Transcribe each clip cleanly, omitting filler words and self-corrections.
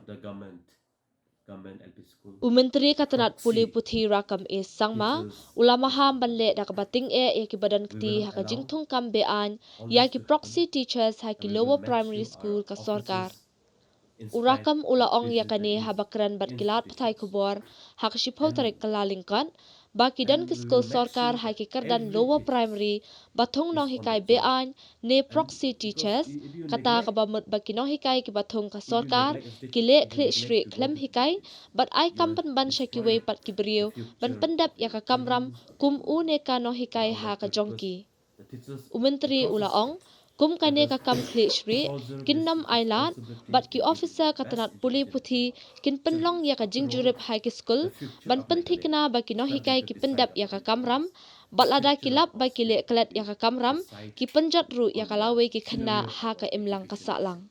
the government LP school. Myntri Pule Puthi rakam sangma ulama Maham banle dakabating yaki badan kti haka jingthung kam bean yaki Proxy Teachers haki lower primary school ka sorkar. Urakam ulaong yakani habakran bat kilat pathai kubor haka shipho tarik kalalingkan baki dan ke school sorkar haki kardan lower primary bathong nong hikai bean ne Proxy Teachers kata kabamut baki nong hikai ki bathong ka sorkar kile kle shri klem hikai bat ai kampan ban shaki wei pat ki brio ban pendap yaka kamram kum une ka nong hikai haka jongki. Myntri ulaong kum kane ka kam kle shri kinnam ailat bat ki officer katanat Pule Puthi kin penlong yaka jingjurip high school ban penthikna baki no hikai ki pendap yaka kamram bat lada kilap baki le klet yaka kamram ki penjat ru yaka lawe ki khna ha ka imlang kasalang.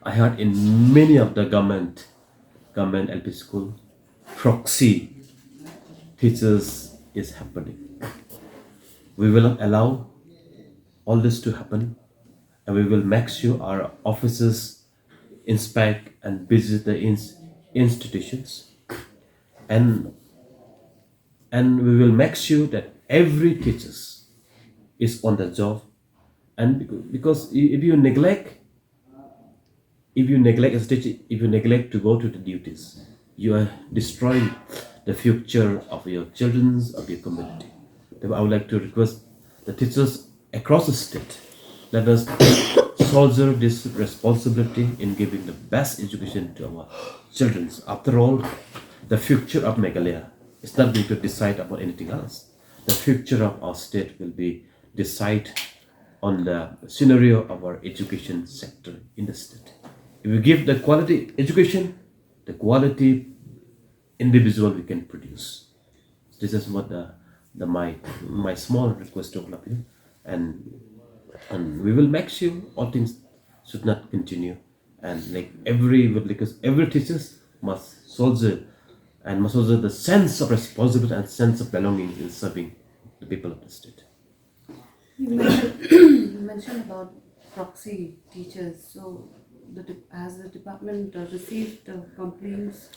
I heard in many of the government LP school, proxy teachers is happening. We will not allow all this to happen, and we will make sure our officers inspect and visit the institutions, and we will make sure that every teacher is on the job. And because if you neglect as a teacher, if you neglect to go to the duties, you are destroying the future of your children, of your community. Therefore, I would like to request the teachers across the state, let us shoulder this responsibility in giving the best education to our children. After all, the future of Meghalaya is not going to decide about anything else. The future of our state will be decide on the scenario of our education sector in the state. If we give the quality education, the quality individual we can produce. This is what my small request to all of you, and we will make sure all things should not continue, and because every teacher must soldier the sense of responsibility and sense of belonging in serving the people of the state. You mentioned about proxy teachers. So, has the department received complaints?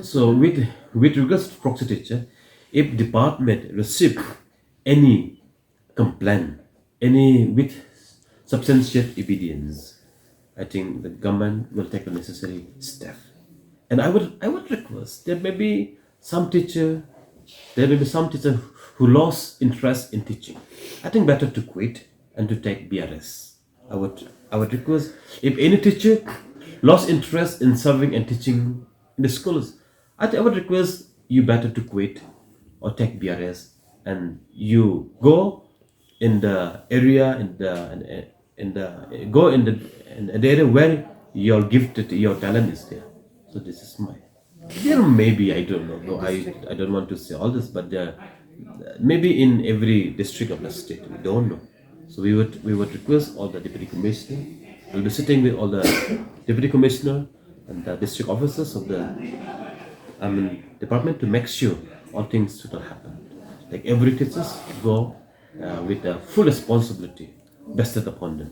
So, with regards to proxy teacher, if department receive any complaint, any with substantiated evidence, I think the government will take the necessary step. And I would request there may be some teacher who lost interest in teaching. I think better to quit and to take BRS. I would request if any teacher lost interest in serving and teaching in the schools, I would request you better to quit or take BRS, and you go in the area in the area where your gifted, your talent is there. So this is there may be, I don't know. No, I don't want to say all this, but maybe in every district of the state, we don't know. So we would request all the deputy commissioner. We'll be sitting with all the deputy commissioner and the district officers of the department to make sure all things should not happen. Like every teacher go with the full responsibility vested upon them.